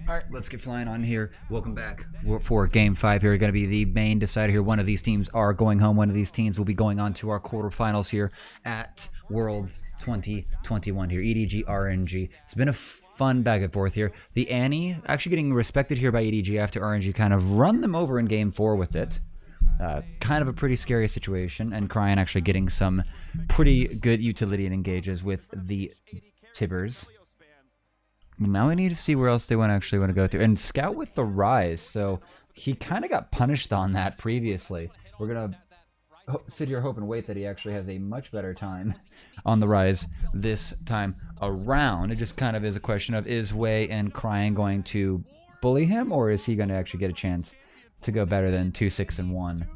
All right, let's get flying on here. Welcome back for Game 5 here. Going to be the main decider here. One of these teams are going home. One of these teams will be going on to our quarterfinals here at Worlds 2021 here. EDG, RNG. It's been a fun back and forth here. The Annie actually getting respected here by EDG after RNG kind of run them over in Game 4 with it. Kind of a pretty scary situation, and Cryan actually getting some pretty good utility and engages with the Tibbers. Now we need to see where else they actually want to go through. And Scout with the Rise, so he kind of got punished on that previously. We're going to sit here, hope, and wait that he actually has a much better time on the Rise this time around. It just kind of is a question of, is Wei and Cryan going to bully him, or is he going to actually get a chance to go better than 2-6-1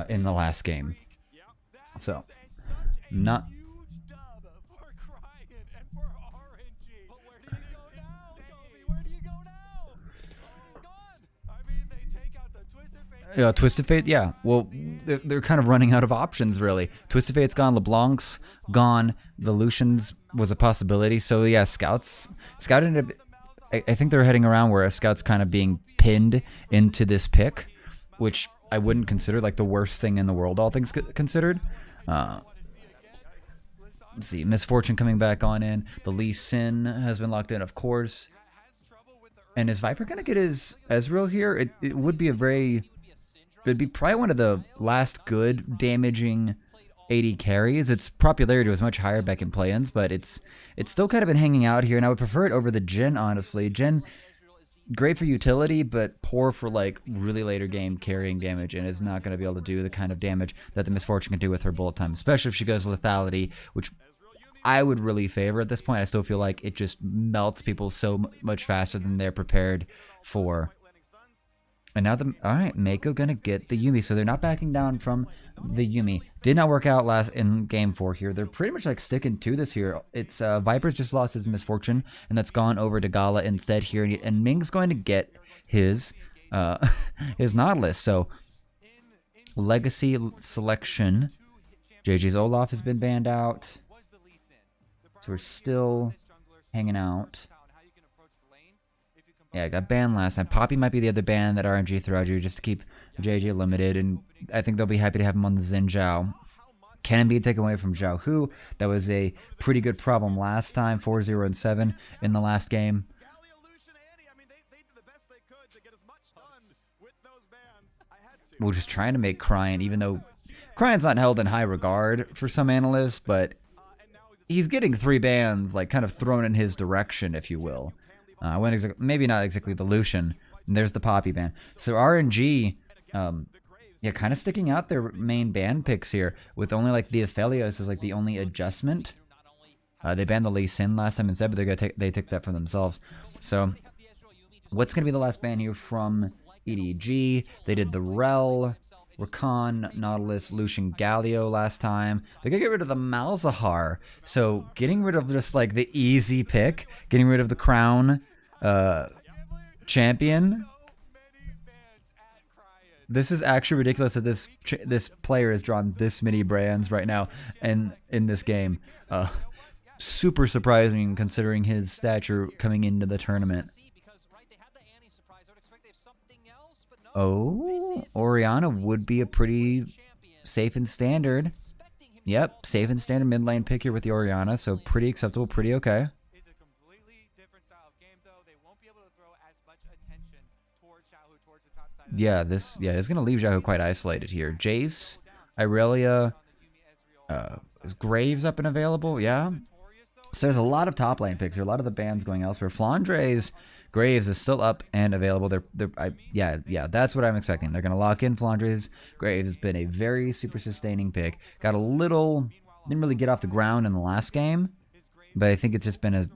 in the last game? So, not... Twisted Fate, yeah. Well, they're kind of running out of options, really. Twisted Fate's gone, LeBlanc's gone, the Lucian's was a possibility. So, yeah, Scout ended up... I think they're heading around where Scout's kind of being pinned into this pick, which I wouldn't consider like the worst thing in the world, all things considered. Let's see, Misfortune coming back on in. The Lee Sin has been locked in, of course. And is Viper going to get his Ezreal here? It would be a very... It'd be probably one of the last good damaging AD carries. Its popularity was much higher back in play-ins, but it's still kind of been hanging out here, and I would prefer it over the Jhin, honestly. Jhin, great for utility, but poor for like really later game carrying damage, and is not going to be able to do the kind of damage that the Misfortune can do with her bullet time, especially if she goes lethality, which I would really favor at this point. I still feel like it just melts people so much faster than they're prepared for. And now alright, Mako gonna get the Yuumi, so they're not backing down from the Yuumi. Did not work out last in Game 4 here. They're pretty much like sticking to this here. It's Viper's just lost his Misfortune, and that's gone over to Gala instead here, and Ming's going to get his his Nautilus. So Legacy selection. JJ's Olaf has been banned out. So we're still hanging out. Yeah, I got banned last time. Poppy might be the other ban that RNG threw out you just to keep JJ limited, and I think they'll be happy to have him on the Xin Zhao. Can be taken away from Zhao Hu. That was a pretty good problem last time, 4-0-7 in the last game. We're just trying to make Cryan, even though Cryan's not held in high regard for some analysts, but he's getting 3 bans, like kind of thrown in his direction, if you will. Maybe not exactly the Lucian. And there's the Poppy ban. So RNG, yeah, kind of sticking out their main ban picks here, with only like the Aphelios is like the only adjustment. They banned the Lee Sin last time instead, but they took that for themselves. So what's gonna be the last ban here from EDG? They did the Rel, Rakan, Nautilus, Lucian, Galio last time. They're gonna get rid of the Malzahar. So getting rid of just like the easy pick, getting rid of the Crown champion. This is actually ridiculous that this player has drawn this many brands right now and in this game. Super surprising considering his stature coming into the tournament. Oh, Orianna would be a pretty safe and standard. Yep, safe and standard mid lane pick here with the Orianna, so pretty acceptable, pretty okay. Yeah, this is gonna leave Zhao quite isolated here. Jace, Irelia, is Graves up and available? Yeah. So there's a lot of top lane picks. There are a lot of the bans going elsewhere. Flandre's Graves is still up and available. Yeah, that's what I'm expecting. They're gonna lock in Flandre's. Graves has been a very super sustaining pick. Got a little, didn't really get off the ground in the last game, but I think it's just been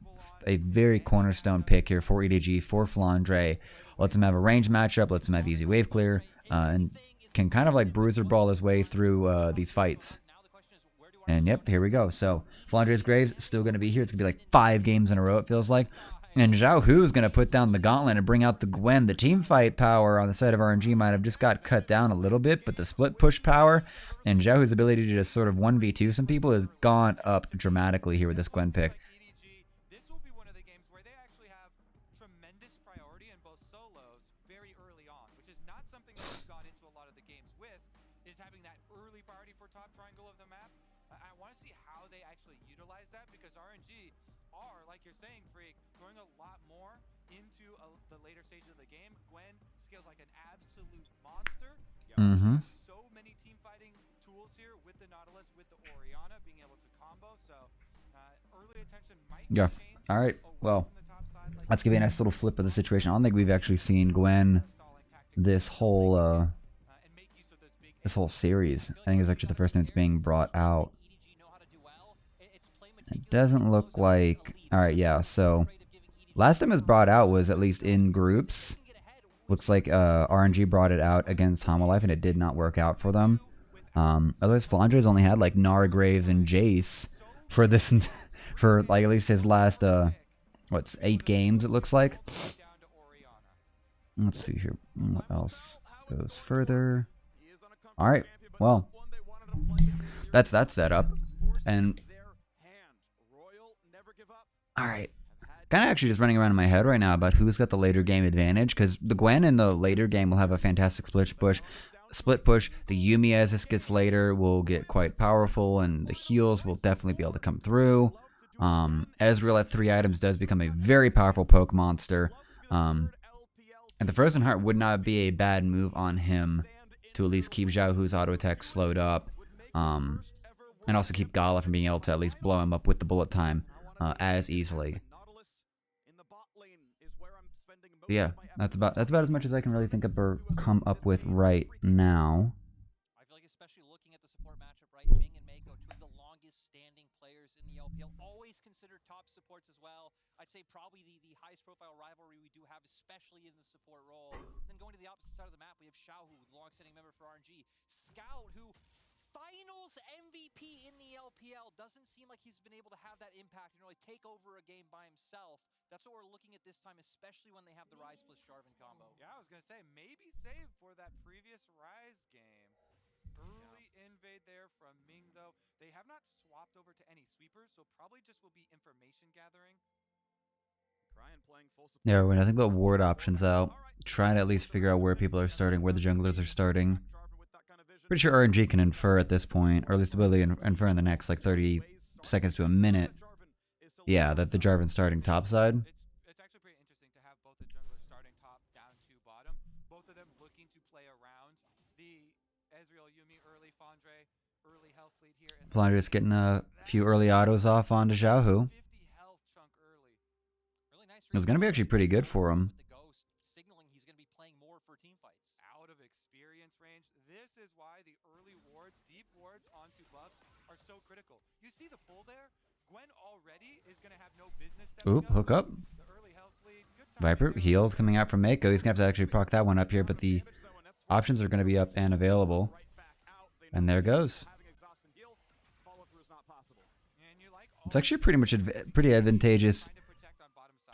a very cornerstone pick here for EDG, for Flandre. Lets him have a range matchup, lets him have easy wave clear, and can kind of like bruiser brawl his way through these fights. And yep, here we go. So Flandre's Graves still going to be here. It's going to be like 5 games in a row, it feels like. And Zhao Hu is going to put down the gauntlet and bring out the Gwen. The team fight power on the side of RNG might have just got cut down a little bit, but the split push power and Zhao Hu's ability to just sort of 1v2 some people has gone up dramatically here with this Gwen pick. solos very early on, which is not something that we've gone into a lot of the games with, is having that early priority for top triangle of the map. I want to see how they actually utilize that, because RNG are, like you're saying, Freak, throwing a lot more into the later stages of the game. Gwen scales like an absolute monster. Mm-hmm. So many team fighting tools here with the Nautilus, with the Orianna being able to combo. So early attention might Yeah. change All right. away Well, from the top side. Like let's give you a nice little flip of the situation. I don't think we've actually seen Gwen this whole and make use of those big series. I think it's actually the first time it's being brought out. It doesn't look like. All right. Yeah. So last time it was brought out was at least in groups. Looks like RNG brought it out against Homolife, and it did not work out for them. Otherwise, Flandre's only had like Nara Graves and Jace for this, for like at least his last 8 games. It looks like. Let's see here. What else goes further? All right. Well, that's that setup, and all right. Kind of actually just running around in my head right now about who's got the later game advantage, because the Gwen in the later game will have a fantastic split push. The Yuumi, as this gets later, will get quite powerful, and the heals will definitely be able to come through. Ezreal at 3 items does become a very powerful poke monster. And the Frozen Heart would not be a bad move on him to at least keep Xiaohu's auto attack slowed up. And also keep Gala from being able to at least blow him up with the bullet time as easily. But yeah, that's about as much as I can really think of or come up with right now. I feel like especially looking at the support matchup, right? Ming and Mako, two of the longest standing players in the LPL, always considered top supports as well. I'd say probably the highest profile rivalry we do have, especially in the support role. Then going to the opposite side of the map, we have Xiaohu, the long-standing member for RNG. Scout, who finals MVP in the LPL, doesn't seem like he's been able to have that impact and really take over a game by himself. That's what we're looking at this time, especially when they have the Ryze plus Jarvan combo. Yeah, I was going to say, maybe save for that previous Ryze game. Early invade there from Ming, though. They have not swapped over to any sweepers, so probably just will be information gathering. Yeah, we're nothing but ward options out. Trying to at least figure out where people are starting, where the junglers are starting. Pretty sure RNG can infer at this point, or at least ability infer in the next like 30 seconds to a minute. Yeah, that the Jarvan's starting topside. It's actually pretty interesting to have both the junglers starting top down to bottom. Both of them looking to play around the Ezreal, Yuumi, early Flandre, early health lead here. Flandre's getting a few early autos off onto Xiaohu. 50 health chunk early. Really nice. It was going to be actually pretty good for him. With the Ghost, signaling he's going to be playing more for team fights. Out of experience range. This is why the early wards, deep wards onto buffs are so critical. You see the pull there? Gwen already is going to have no business. Oop, hook up. The early health lead. Viper healed coming out from Mako. He's going to have to actually proc that one up here, but the options are going to be up and available. And there goes. It's actually pretty much pretty advantageous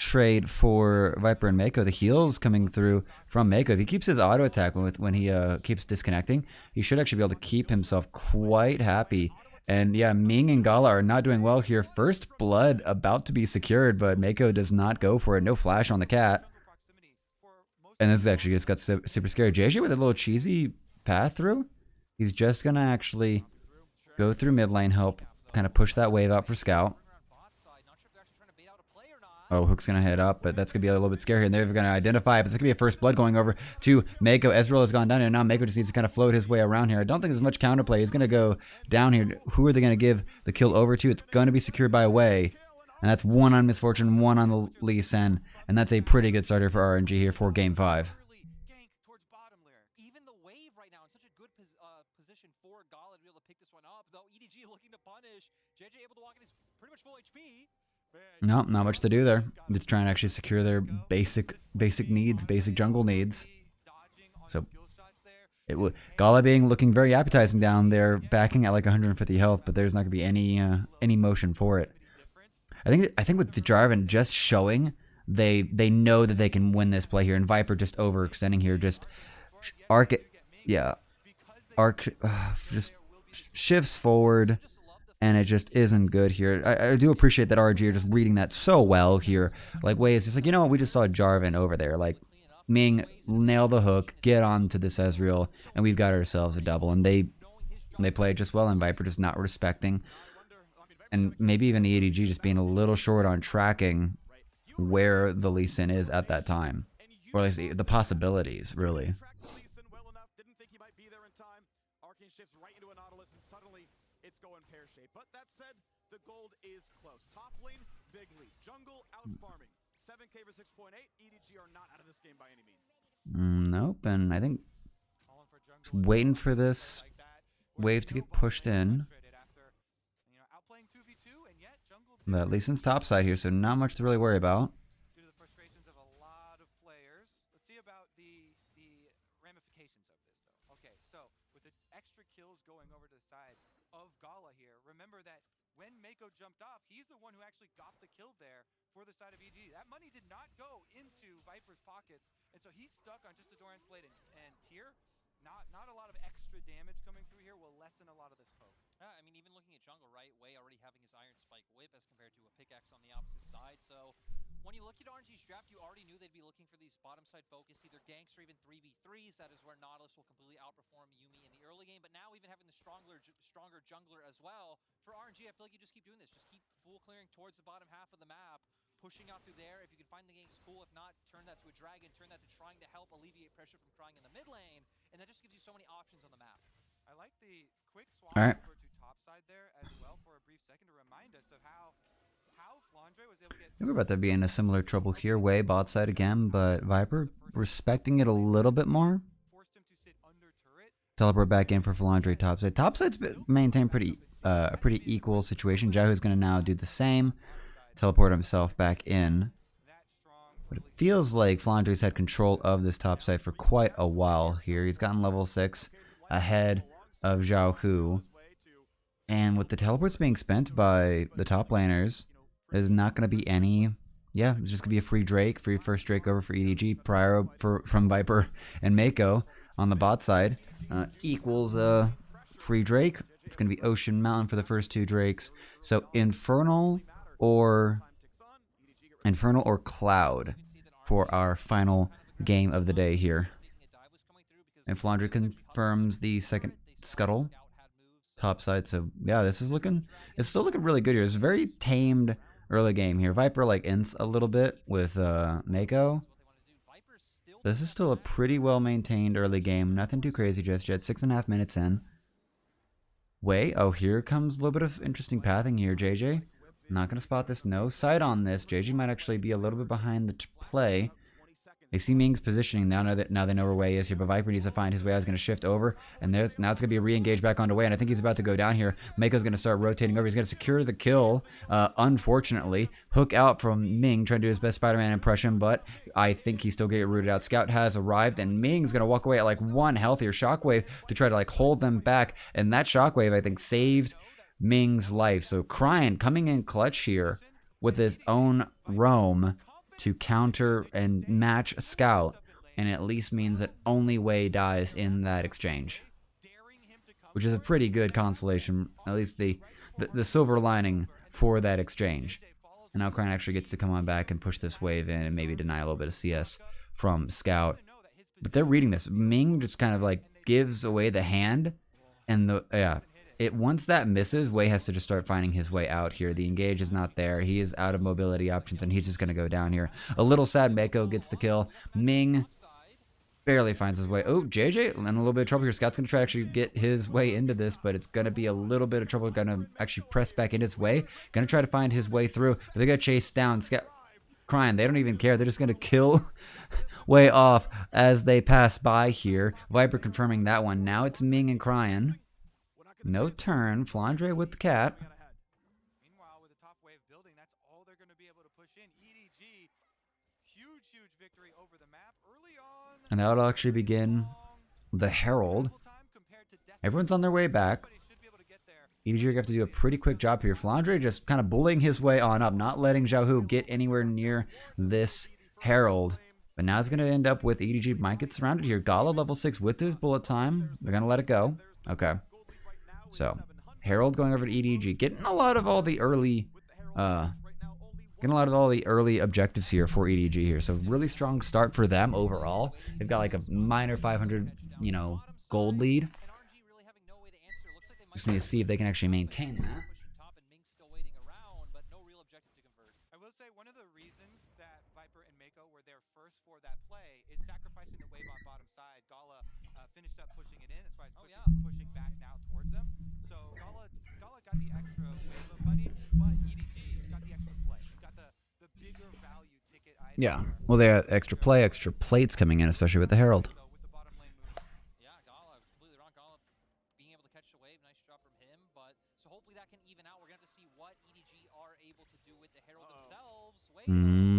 trade for Viper and Mako. The heals coming through from Mako. If he keeps his auto attack when he keeps disconnecting, he should actually be able to keep himself quite happy. And yeah, Ming and Gala are not doing well here. First blood about to be secured, but Mako does not go for it. No flash on the cat. And this actually just got super scary. JJ with a little cheesy path through. He's just going to actually go through mid lane, help kind of push that wave out for Scout. Oh, Hook's going to head up, but that's going to be a little bit scary. And they're going to identify it, but this could be a first blood going over to Mako. Ezreal has gone down here. Now Mako just needs to kind of float his way around here. I don't think there's much counterplay. He's going to go down here. Who are they going to give the kill over to? It's going to be secured by a way. And that's one on Misfortune, one on the Lee Sin. And that's a pretty good starter for RNG here for Game 5. Even the wave right now in such a good position for Gala to be able to pick this one up. Though EDG looking to punish. JJ able to walk in his pretty much full HP. No, not much to do there. Just trying to actually secure their basic needs, basic jungle needs. So it would Gala looking very appetizing down there, backing at like 150 health, but there's not gonna be any motion for it. I think with the Jarvan just showing, they know that they can win this play here, and Viper just overextending here, just arc just shifts forward. And it just isn't good here. I do appreciate that RNG are just reading that so well here. Like, Way is just like, you know what? We just saw Jarvan over there. Like, Ming nail the hook, get onto this Ezreal, and we've got ourselves a double. And they play it just well, and Viper just not respecting, and maybe even the EDG just being a little short on tracking where the Lee Sin is at that time, or at least the possibilities, really. Shifts right into a Nautilus, and suddenly it's going pear-shaped. But that said, the gold is close. Top lane, big lead. Jungle out farming. 7K for 6.8. EDG are not out of this game by any means. Nope, and I think just waiting for this wave to get pushed in. But Lee Sin's top side here, so not much to really worry about. Due to the frustrations of a lot of players. Let's see about the ramifications of this, though. Okay, so with the extra kills going over to the side of Gala here, remember that when Mako jumped off, he's the one who actually got the kill there for the side of EG. That money did not go into Viper's pockets, and so he's stuck on just the Doran's Blade and Tier. Not a lot of extra damage coming through here will lessen a lot of this poke. I mean, even looking at jungle, right? Way already having his Iron Spike whip as compared to a pickaxe on the opposite side. So when you look at RNG's draft, you already knew they'd be looking for these bottom side focused, either ganks or even 3v3s. That is where Nautilus will completely outperform Yuumi in the early game. But now even having the stronger jungler as well, for RNG, I feel like you just keep doing this. Just keep full clearing towards the bottom half of the map, pushing out through there. If you can find the ganks, cool. If not, turn that to a dragon, turn that to trying to help alleviate pressure from crying in the mid lane. And that just gives you so many options on the map. I like the quick swap All right. over to top side there as well for a brief second to remind us of how Flandre was able to get. I think we're about to be in a similar trouble here, way bot side again, but Viper respecting it a little bit more. Forced him to sit under turret. Teleport back in for Flandre top side. Top side's maintained a pretty equal situation. Jahu's going to now do the same, teleport himself back in. But it feels like Flandre's had control of this top side for quite a while here. He's gotten level 6 ahead of Zhao Hu. And with the teleports being spent by the top laners, there's not going to be any... Yeah, it's just going to be a free Drake, free first Drake over for EDG, prior from Viper and Mako on the bot side. Equals free Drake. It's going to be Ocean Mountain for the first 2 Drakes. So Infernal or Cloud for our final game of the day here. And Flandre confirms the second scuttle top side. So yeah, it's still looking really good here. It's a very tamed early game here. Viper like ints a little bit with Mako. This is still a pretty well maintained early game. Nothing too crazy just yet. 6.5 minutes in. Oh, here comes a little bit of interesting pathing here, JJ. Not going to spot this. No sight on this. JJ might actually be a little bit behind the play. They see Ming's positioning now they know where Wei is here, but Viper needs to find his way. I was going to shift over, and now it's going to be a re-engage back onto Wei, and I think he's about to go down here. Mako's going to start rotating over. He's going to secure the kill, unfortunately. Hook out from Ming, trying to do his best Spider-Man impression, but I think he's still getting rooted out. Scout has arrived, and Ming's going to walk away at like 1 health here. Shockwave to try to like hold them back, and that Shockwave, I think, saved Ming's life. So Cryan coming in clutch here with his own roam to counter and match Scout, and at least means that only Wei dies in that exchange, which is a pretty good consolation, at least the silver lining for that exchange. And now Cryan actually gets to come on back and push this wave in and maybe deny a little bit of CS from Scout. But they're reading this. Ming just kind of like gives away the hand, and once that misses, Wei has to just start finding his way out here. The engage is not there. He is out of mobility options, and he's just going to go down here. A little sad Mako gets the kill. Ming barely finds his way. Oh, JJ in a little bit of trouble here. Scott's going to try to actually get his way into this, but it's going to be a little bit of trouble. Going to actually press back in his way. Going to try to find his way through, but they're going to chase down Scott. Crying. They don't even care. They're just going to kill Wei off as they pass by here. Viper confirming that one. Now it's Ming and Cryan. No turn. Flandre with the cat. Meanwhile, with the top wave building, that's all they're going to be able to push in. EDG, huge victory over the map early on. And that'll actually begin the Herald. Everyone's on their way back. EDG are going to have to do a pretty quick job here. Flandre just kind of bullying his way on up, not letting Zhao Hu get anywhere near this Herald. But now it's going to end up with EDG might get surrounded here. Gala level 6 with his bullet time. They're going to let it go. Okay. So, Herald going over to EDG. Getting a lot of all the early Getting a lot of all the early objectives here for EDG here. So really strong start for them overall. They've got like a minor 500, gold lead. Just need to see if they can actually maintain that. I will say one of the reasons that Viper and Mako were there first for that play is sacrificing the wave on bottom side. Gala finished up pushing it in. That's why it's pushing back now towards them. So Gala got the extra wave of money, but EDG got the extra play. You got the bigger value ticket item. Yeah. Well, they got extra play, extra plates coming in, especially with the Herald. With the bottom lane move. Yeah, Gala, I was completely wrong. Gala being able to catch the wave, nice job from him. But so hopefully that can even out. We're going to have to see what EDG are able to do with the Herald themselves.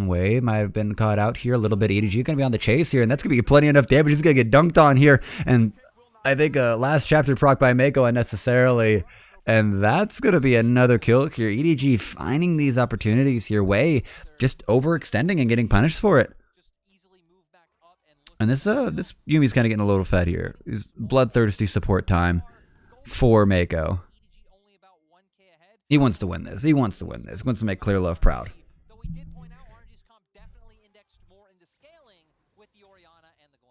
Wave might have been caught out here a little bit. EDG going to be on the chase here, and that's going to be plenty enough damage. He's going to get dunked on here, and I think last chapter proc by Mako unnecessarily, and that's going to be another kill here. EDG finding these opportunities here, Way just overextending and getting punished for it. And this Yumi's kind of getting a little fed here. It's bloodthirsty support time for Mako. He wants to win this. He wants to win this. He wants to make Clear Love proud.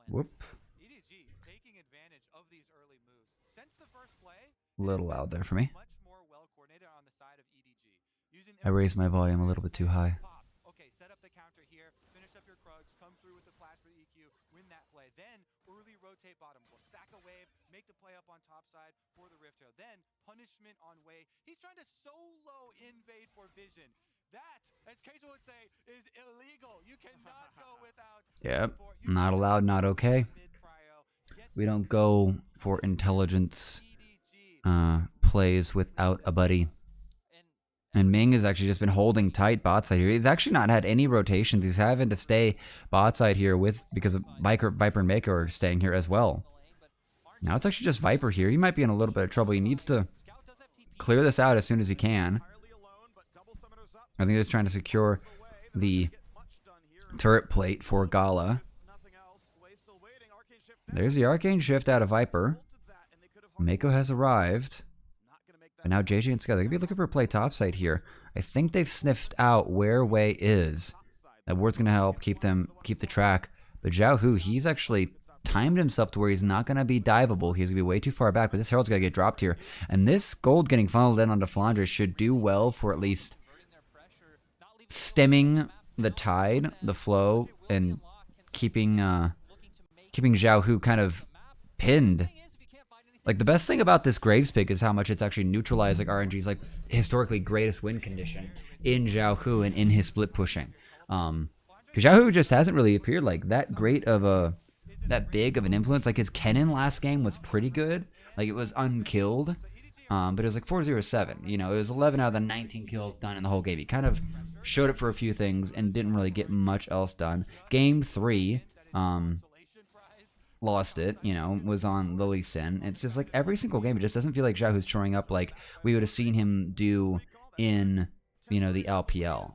Whoop. EDG taking advantage of these early moves. Since the first play, A little loud there for me. much more well coordinated on the side of EDG. Using I raised my volume a little bit too high. pop. Okay, set up the counter here, finish up your Krugs, come through with the flash for the EQ, win that play. Then early rotate bottom. We'll sack a wave, make the play up on top side for the Rift Trail. Then punishment on Way. He's trying to solo invade for vision. That, as Keijo would say, is illegal. You cannot go without Yep. support. You Not allowed, not okay. mid-prio. Gets We don't go for intelligence plays without a buddy. And Ming has actually just been holding tight bot side here. He's actually not had any rotations. He's having to stay bot side here because of Viper and Mako are staying here as well. Now it's actually just Viper here. He might be in a little bit of trouble. He needs to clear this out as soon as he can. I think he's trying to secure the turret plate for Gala. There's the Arcane Shift out of Viper. Mako has arrived. And now JJ and Sky, they're going to be looking for a play topside here. I think they've sniffed out where Way is. That ward's going to help keep the track. But Zhao Hu, he's actually timed himself to where he's not going to be diveable. He's going to be way too far back. But this Herald's got to get dropped here. And this gold getting funneled in onto Flandre should do well for at least stemming the tide, the flow, and keeping Zhao Hu kind of pinned. Like, the best thing about this Graves pick is how much it's actually neutralized like RNG's like historically greatest win condition in Zhao Hu and in his split pushing. Because Zhao Hu just hasn't really appeared like that great of that big of an influence. Like, his Kennen last game was pretty good. Like, it was unkilled. But it was like 4-0-7. You know, it was 11 out of the 19 kills done in the whole game. He kind of showed it for a few things and didn't really get much else done. Game 3, lost it, was on Lily Sin. It's just like every single game, it just doesn't feel like Zhao Hu's showing up like we would have seen him do in, the LPL.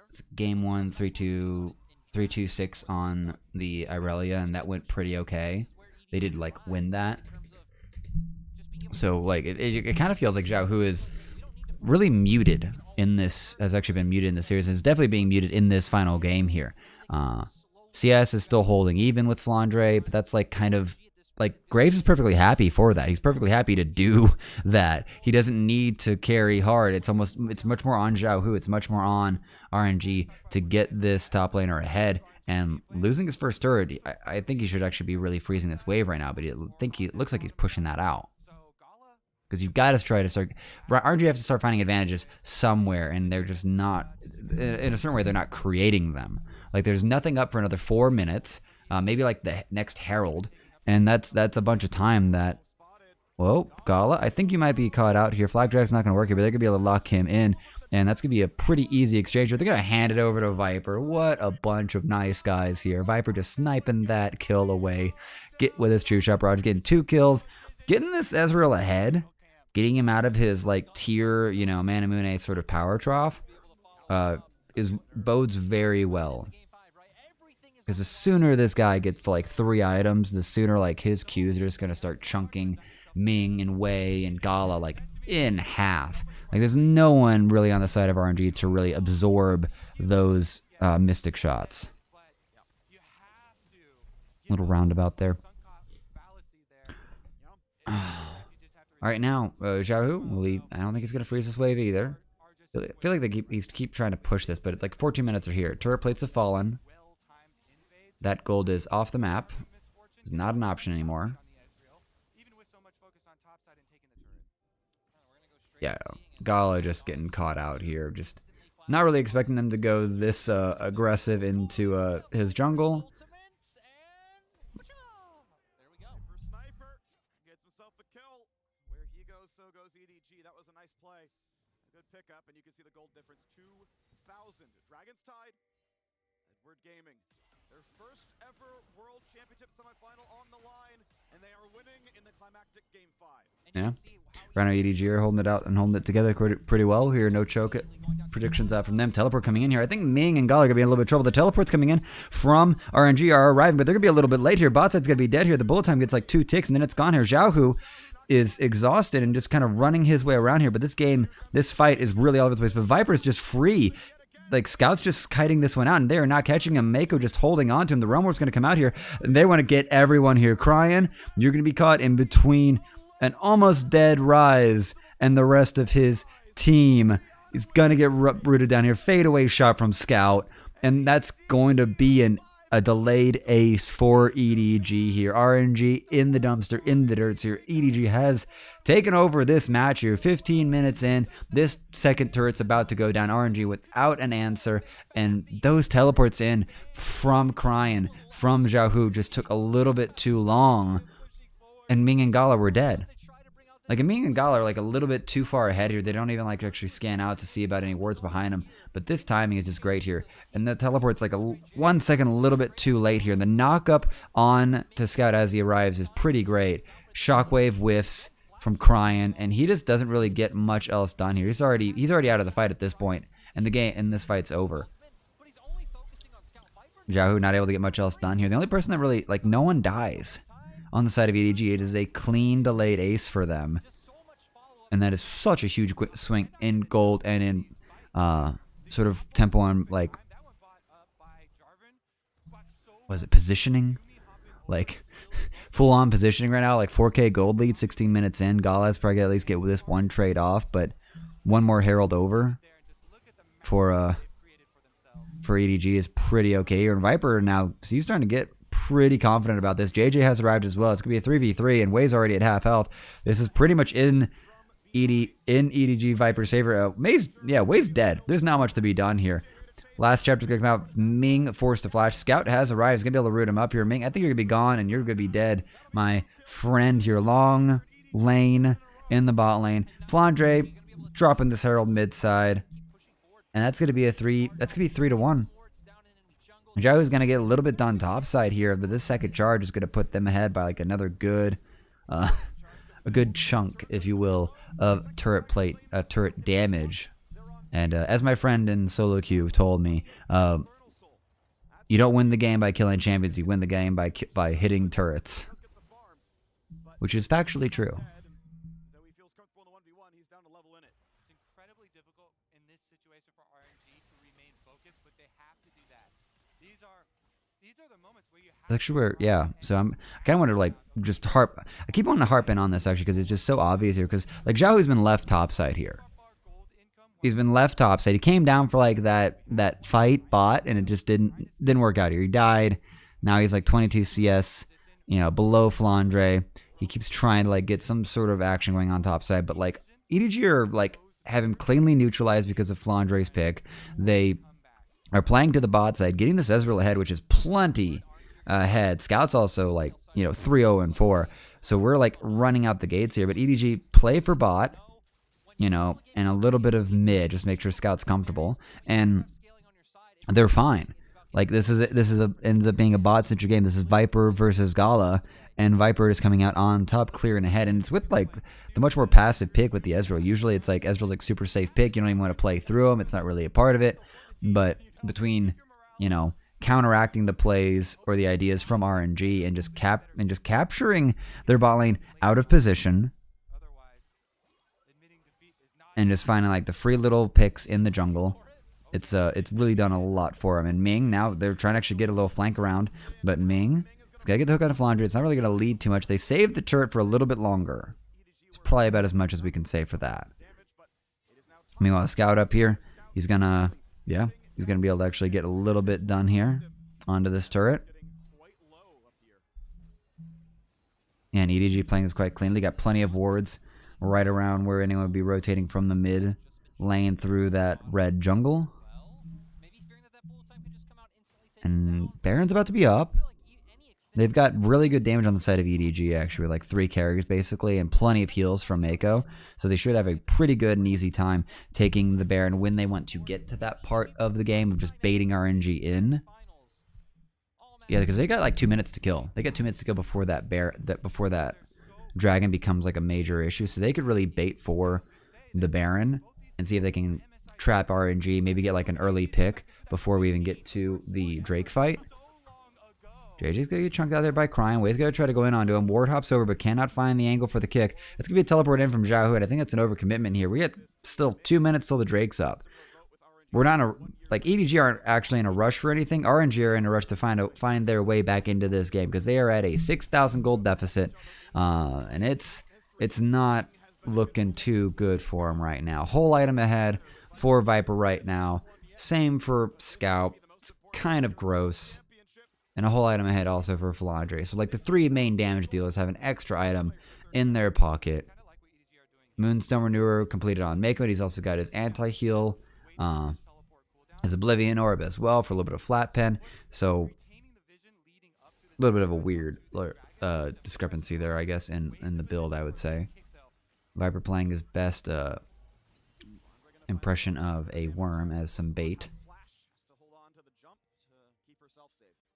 It's game 1, 3-2, 3-2-6 on the Irelia, and that went pretty okay. They did, like, win that. So, like, it kind of feels like Zhao Hu is really muted in this, has actually been muted in the series, and is definitely being muted in this final game here. CS is still holding even with Flandre, but that's like kind of like Graves is perfectly happy for that. He's perfectly happy to do that. He doesn't need to carry hard. It's much more on Zhao Hu. It's much more on RNG to get this top laner ahead. And losing his first turret, I think he should actually be really freezing this wave right now, but it looks like he's pushing that out. Because you've got to try to start... RNG have to start finding advantages somewhere, and they're just not... In a certain way, they're not creating them. Like, there's nothing up for another 4 minutes, maybe like the next Herald, and that's a bunch of time that... Whoa, Gala, I think you might be caught out here. Flag Drag's not going to work here, but they're going to be able to lock him in, and that's going to be a pretty easy exchange. They're going to hand it over to Viper. What a bunch of nice guys here. Viper just sniping that kill away. Get with his True Shot Barrage, getting 2 kills, getting this Ezreal ahead, getting him out of his, like, tier, Manamune sort of power trough, bodes very well. Because the sooner this guy gets to like 3 items, the sooner like his Qs are just going to start chunking Ming and Wei and Gala like in half. Like there's no one really on the side of RNG to really absorb those Mystic shots. Little roundabout there. All right, now Xiaohu, I don't think he's gonna freeze this wave either. I feel like they keep trying to push this, but it's like 14 minutes are here. Turret plates have fallen. That gold is off the map. It's not an option anymore. Yeah, Gala just getting caught out here. Just not really expecting them to go this aggressive into his jungle. Sniper gets himself a kill. Where he goes, so goes EDG. That was a nice play. Good pickup, and you can see the gold difference. 2,000. Dragon's Tide, Edward Gaming. Their first ever World Championship semifinal on the line, and they are winning in the climactic Game 5. Yeah. Rhino EDG are holding it out and holding it together pretty well here. No choke predictions out from them. Teleport coming in here. I think Ming and Gala are going to be in a little bit of trouble. The teleports coming in from RNG are arriving, but they're going to be a little bit late here. Bot side's going to be dead here. The bullet time gets like 2 ticks, and then it's gone here. Xiaohu is exhausted and just kind of running his way around here, but this fight is really all over the place. But Viper's just free. Like, Scout's just kiting this one out, and they are not catching him. Mako just holding on to him. The Realm Warp's going to come out here, and they want to get everyone here crying. You're going to be caught in between an almost dead Rise and the rest of his team. He's going to get rooted down here. Fadeaway shot from Scout, and that's going to be a delayed ace for EDG here. RNG in the dumpster, in the dirt here. EDG has taken over this match here. 15 minutes in, this second turret's about to go down. RNG without an answer, and those teleports in from Cryin, from Xiaohu, just took a little bit too long, and Ming and Gala were dead. Like, Ming and Gala are like a little bit too far ahead here. They don't even like actually scan out to see about any wards behind them. But this timing is just great here. And the teleport's like 1 second a little bit too late here. The knock up on to Scout as he arrives is pretty great. Shockwave whiffs from Cryin, and he just doesn't really get much else done here. He's already out of the fight at this point, and this fight's over. Xiaohu not able to get much else done here. The only person that really, like, no one dies on the side of EDG. It is a clean delayed ace for them, and that is such a huge swing in gold and in sort of tempo on, like, was it positioning? Like, full on positioning right now, like 4K gold lead, 16 minutes in. Gala's probably gonna at least get this one trade off, but one more Herald over for EDG is pretty okay here. And Viper now, so he's starting to get pretty confident about this. JJ has arrived as well. It's gonna be a 3v3, and Way's already at half health. This is pretty much in EDG Viper's favor. Way's dead. There's not much to be done here. Last chapter's gonna come out. Ming forced to flash. Scout has arrived. He's gonna be able to root him up here. Ming, I think you're gonna be gone, and you're gonna be dead, my friend. Here, long lane in the bot lane. Flandre dropping this Herald mid side, and that's gonna be a 3. That's gonna be 3-1. Xiaohu's gonna get a little bit done top side here, but this second charge is gonna put them ahead by like another good, a good chunk, if you will, of turret damage. And as my friend in solo queue told me, you don't win the game by killing champions. You win the game by hitting turrets, which is factually true. Though he feels comfortable in the 1v1, he's down to level in it. It's incredibly difficult in this situation for RNG to remain focused, but they have to do that. These are the moments where you have It's actually where, yeah. So I kind of want to like just harp. I keep wanting to harp in on this actually because it's just so obvious here. Because like Xiaohu's been left topside here. He's been left topside. He came down for like that fight bot, and it just didn't work out here. He died. Now he's like 22 CS, below Flandre. He keeps trying to like get some sort of action going on topside, but like EDG are like have him cleanly neutralized because of Flandre's pick. They are playing to the bot side, getting this Ezreal ahead, which is plenty ahead. Scout's also like 3-0-4, so we're like running out the gates here. But EDG play for bot. And a little bit of mid, just make sure Scout's comfortable, and they're fine. Like this ends up being a bot-centric game. This is Viper versus Gala, and Viper is coming out on top, clearing ahead, and it's with like the much more passive pick with the Ezreal. Usually, it's like Ezreal's like super safe pick. You don't even want to play through him. It's not really a part of it. But between counteracting the plays or the ideas from RNG and just capturing their bot lane out of position. and just finding like the free little picks in the jungle. It's really done a lot for him. And Ming, now they're trying to actually get a little flank around, but Ming, it's got to get the hook on Flandre. It's not really going to lead too much. They saved the turret for a little bit longer. It's probably about as much as we can say for that. Meanwhile, the scout up here, he's going to, yeah, he's going to be able to actually get a little bit done here onto this turret. And EDG playing this quite cleanly. Got plenty of wards right around where anyone would be rotating from the mid lane through that red jungle. And Baron's about to be up. They've got really good damage on the side of EDG, actually, like 3 carries basically, and plenty of heals from Mako. So they should have a pretty good and easy time taking the Baron when they want to get to that part of the game of just baiting RNG in. Yeah, because they got like 2 minutes to kill. They got 2 minutes to kill before that dragon becomes like a major issue. So they could really bait for the Baron and see if they can trap RNG, maybe get like an early pick before we even get to the Drake fight. JJ's gonna get chunked out there by Crying. Wade's gonna try to go in onto him. Ward hops over but cannot find the angle for the kick. It's gonna be a teleport in from Xiaohu, and I think that's an overcommitment here. We got still 2 minutes till the Drake's up. We're not in a, like, EDG aren't actually in a rush for anything. RNG are in a rush to find their way back into this game because they are at a 6,000 gold deficit, and it's not looking too good for them right now. Whole item ahead for Viper right now. Same for Scout. It's kind of gross. And a whole item ahead also for Flandre. So like the 3 main damage dealers have an extra item in their pocket. Moonstone Renewer completed on Mako. He's also got his anti-heal, his Oblivion Orb as well for a little bit of flat pen. So a little bit of a weird discrepancy there, I guess, in the build, I would say. Viper playing his best impression of a worm as some bait.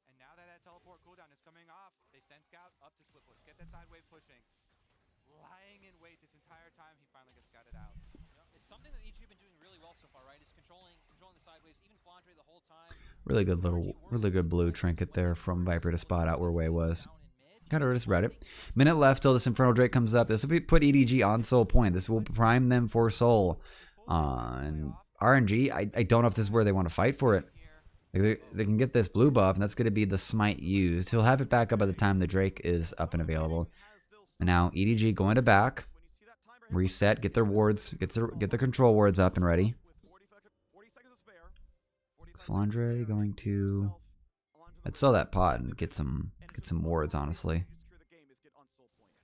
And now that teleport cooldown is coming off, they send Scout up to split push. Get that side wave pushing. Lying in wait this entire time, he finally gets scouted out. It's something that EDG have been doing really well so far, right? Is controlling the side waves, even Flandre the whole time. Really good blue trinket there from Viper to spot out where Way was. Kind of just read it. Minute left till this Infernal Drake comes up. This will put EDG on Soul Point. This will prime them for Soul. And RNG, I don't know if this is where they want to fight for it. Like they can get this blue buff, and that's going to be the smite used. He'll have it back up by the time the Drake is up and available. And now EDG going to back, reset, get their wards, get their control wards up and ready. Flandre going to, I'd sell that pot and get some wards, honestly.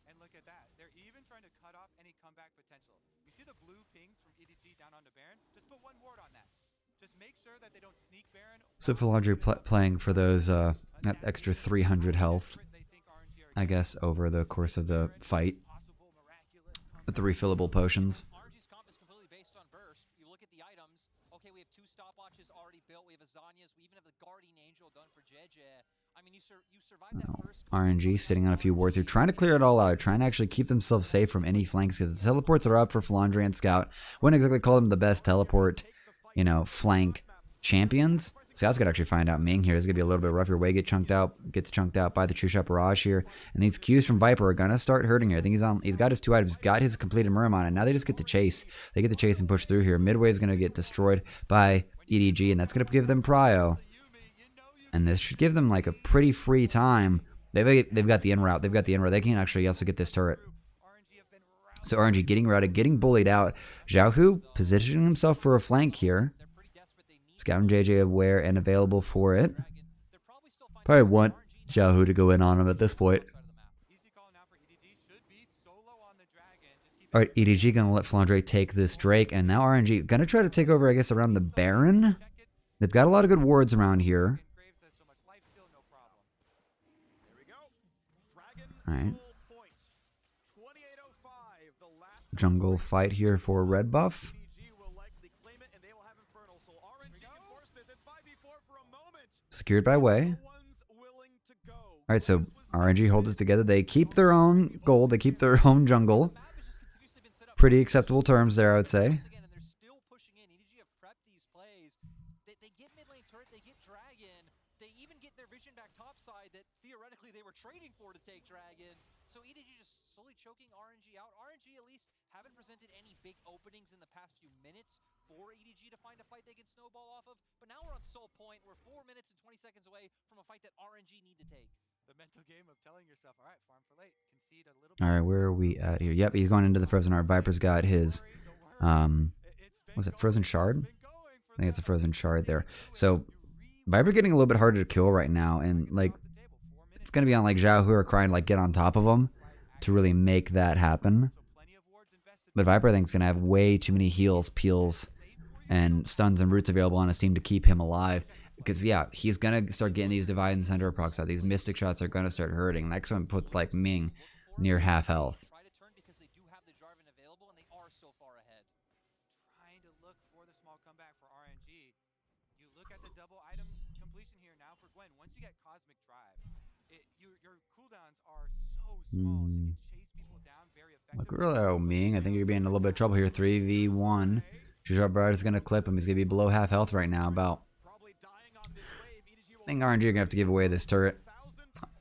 And look at that. They're even trying to cut off any comeback potential. You see the blue pings from EDG down onto Baron? Just put 1 ward on that. Just make sure that they don't sneak Baron. So Flandre playing for those that extra 300 health, I guess, over the course of the fight with the refillable potions. RNG's comp is completely based on burst. You look at the items. Okay, we have 2 stopwatches already built. We have Azanias. We even have the Guardian Angel done for JJ. I mean, you survived that first. RNG sitting on a few wards here, trying to clear it all out, trying to actually keep themselves safe from any flanks because the teleports are up for Flandre and Scout. Wouldn't exactly call them the best teleport, flank champions. Scout's gonna actually find out Ming here. It's gonna be a little bit rougher. Way gets chunked out by the True Shot Barrage here, and these Qs from Viper are gonna start hurting here. I think he's got his 2 items, got his completed Muramon, and now they just get to chase. They get to chase and push through here. Midway is gonna get destroyed by EDG, and that's gonna give them prio. And this should give them like a pretty free time. They've got the in route. They've got the in route. They can actually also get this turret. So RNG getting routed, getting bullied out. Xiaohu positioning himself for a flank here. Scout and JJ aware and available for it. Probably want Xiaohu to go in on him at this point. Alright, EDG gonna let Flandre take this Drake, and now RNG gonna try to take over, I guess, around the Baron. They've got a lot of good wards around here. Alright. Jungle fight here for red buff. Secured by Way. Alright, so RNG holds it together. They keep their own gold. They keep their own jungle. Pretty acceptable terms there, I would say. They get mid lane turret, they get dragon, they even get their vision back topside that theoretically they were trading for to take dragon. So EDG just slowly choking RNG out. RNG at least haven't presented any big openings in the past few minutes for EDG to find a fight they can snowball off of. But now we're on Soul Point. We're 4 minutes and 20 seconds away from a fight that RNG need to take. The mental game of telling yourself, all right, farm for late, concede a little bit. All right, where are we at here? Yep, he's going into the Frozen Heart. Viper's got his, was it Frozen Shard? I think it's a Frozen Shard there. So Viper getting a little bit harder to kill right now, and like it's gonna be on like Xiaohu or Crying to like get on top of him to really make that happen. But Viper I think is gonna have way too many heals, peels, and stuns and roots available on his team to keep him alive. Because yeah, he's gonna start getting these divide and center procs out. These mystic shots are gonna start hurting. Next one puts like Ming near half health. Try to turn because they do have the Jarvan available and they are so far ahead. Trying to look for the small comeback for RNG. You look at the double item completion here now for Gwen. Once you get Cosmic Drive, your cooldowns are so small, so you can chase people down very Look effectively. at Ming. I think you're being in a little bit of trouble here. 3v1. Shujab is gonna clip him. He's gonna be below half health right now. About. I think RNG are gonna have to give away this turret.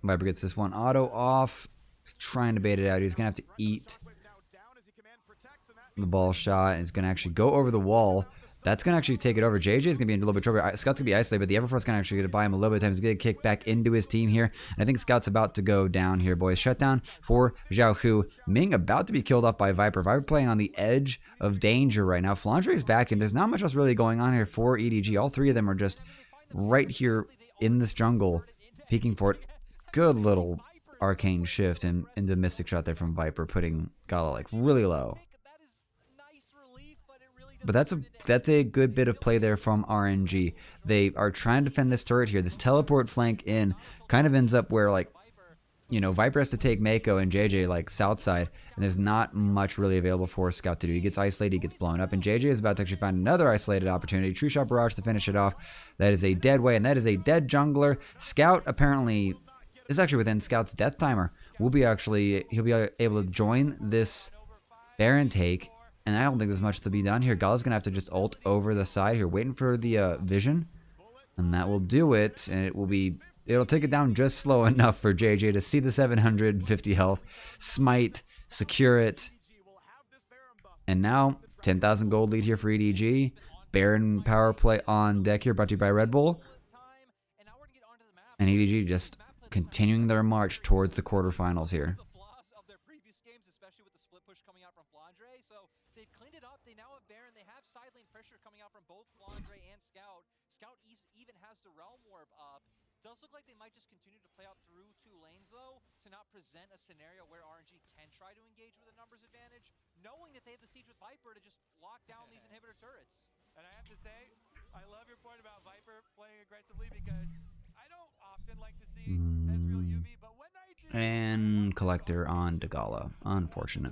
Viper gets this one auto off. He's trying to bait it out. He's gonna have to eat the ball shot, and it's gonna actually go over the wall. That's gonna actually take it over. JJ is gonna be in a little bit of trouble. Scout's gonna be isolated, but the Everforce gonna actually buy him a little bit of time. He's gonna kick back into his team here, and I think Scout's about to go down here, boys. Shutdown for Xiaohu. Ming about to be killed off by Viper. Viper playing on the edge of danger right now. Flandre is back, and there's not much else really going on here for EDG. All three of them are just right here in this jungle, peeking for it. Good little arcane shift and into Mystic Shot there from Viper, putting Gala like really low. But that's a good bit of play there from RNG. They are trying to defend this turret here. This teleport flank in kind of ends up where, like, you know, Viper has to take Mako and JJ like south side, and there's not much really available for Scout to do. He gets isolated, he gets blown up, and JJ is about to actually find another isolated opportunity. True Shot Barrage to finish it off. That is a dead way, and that is a dead jungler. Scout apparently is actually within Scout's death timer. He'll be able to join this Baron take. And I don't think there's much to be done here. Gala's going to have to just ult over the side here, waiting for the vision. And that will do it. And it'll take it down just slow enough for JJ to see the 750 health, smite, secure it. And now, 10,000 gold lead here for EDG. Baron power play on deck here, brought to you by Red Bull. And EDG just continuing their march towards the quarterfinals here. They've cleaned it up. They now have Baron. They have side lane pressure coming out from both Flandre and Scout. Scout even has the Realm Warp up. Does look like they might just continue to play out through 2 lanes, though, to not present a scenario where RNG can try to engage with a numbers advantage, knowing that they have the siege with Viper to just lock down these inhibitor turrets. And I have to say, I love your point about Viper playing aggressively, because I don't often like to see Ezreal Yuumi, but when I do, And Collector on Dagala. Unfortunate.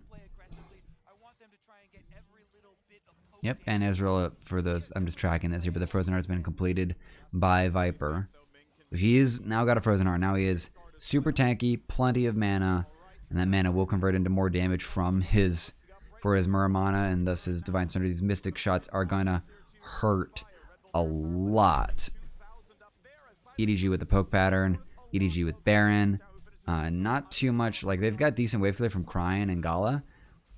Yep, and Ezreal for those. I'm just tracking this here, but the Frozen Heart has been completed by Viper. He's now got a Frozen Heart. Now he is super tanky, plenty of mana, and that mana will convert into more damage from his Muramana, and thus his Divine Surrender. These Mystic Shots are gonna hurt a lot. EDG with the poke pattern, EDG with Baron. Not too much. Like, they've got decent wave clear from Cryan and Gala.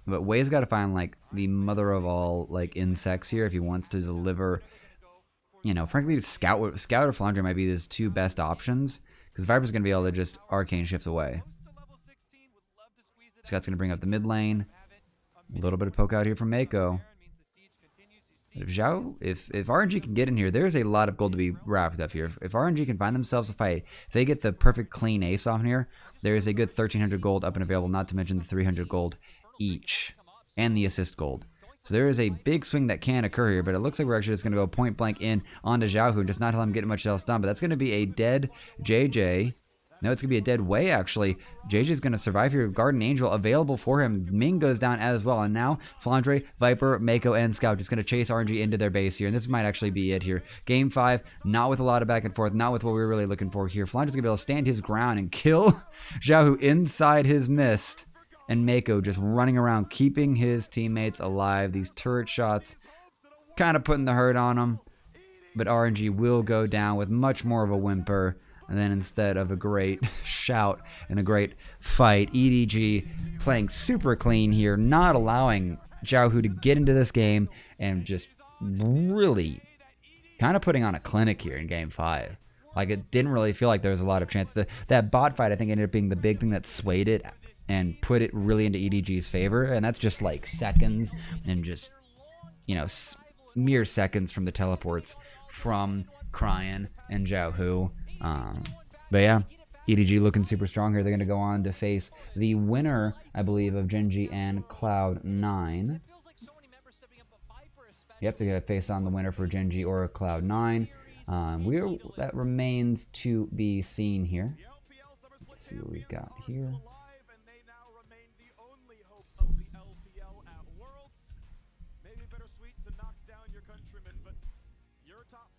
But Way's got to find, like, the mother of all, like, insects here if he wants to deliver. You know, frankly, Scout or Flandre might be his 2 best options, because Viper's going to be able to just arcane shift away. Scout's going to bring up the mid lane. A little bit of poke out here from Mako. If RNG can get in here, there's a lot of gold to be wrapped up here. If RNG can find themselves a fight, if they get the perfect clean ace off in here, there is a good 1,300 gold up and available, not to mention the 300 gold each, and the assist gold. So there is a big swing that can occur here, but it looks like we're actually just going to go point blank in onto Xiaohu and just not let him get much else done. But that's going to be a dead JJ. No, it's going to be a dead Way, actually. JJ's going to survive here with Guardian Angel available for him. Ming goes down as well, and now Flandre, Viper, Mako, and Scout just going to chase RNG into their base here, and this might actually be it here. Game 5, not with a lot of back and forth, not with what we were really looking for here. Flandre's going to be able to stand his ground and kill Xiaohu inside his mist. And Mako just running around, keeping his teammates alive. These turret shots kind of putting the hurt on him. But RNG will go down with much more of a whimper. And then instead of a great shout and a great fight, EDG playing super clean here, not allowing Xiaohu to get into this game and just really kind of putting on a clinic here in game 5. Like, it didn't really feel like there was a lot of chance. That bot fight, I think, ended up being the big thing that swayed it and put it really into EDG's favor. And that's just like seconds and just, you know, mere seconds from the teleports from Cryan and Xiaohu. But yeah, EDG looking super strong here. They're going to go on to face the winner, I believe, of Gen.G and Cloud9. Yep, they're going to face on the winner for Gen.G or Cloud9. That remains to be seen here. Let's see what we've got here.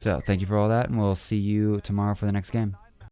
So thank you for all that, and we'll see you tomorrow for the next game.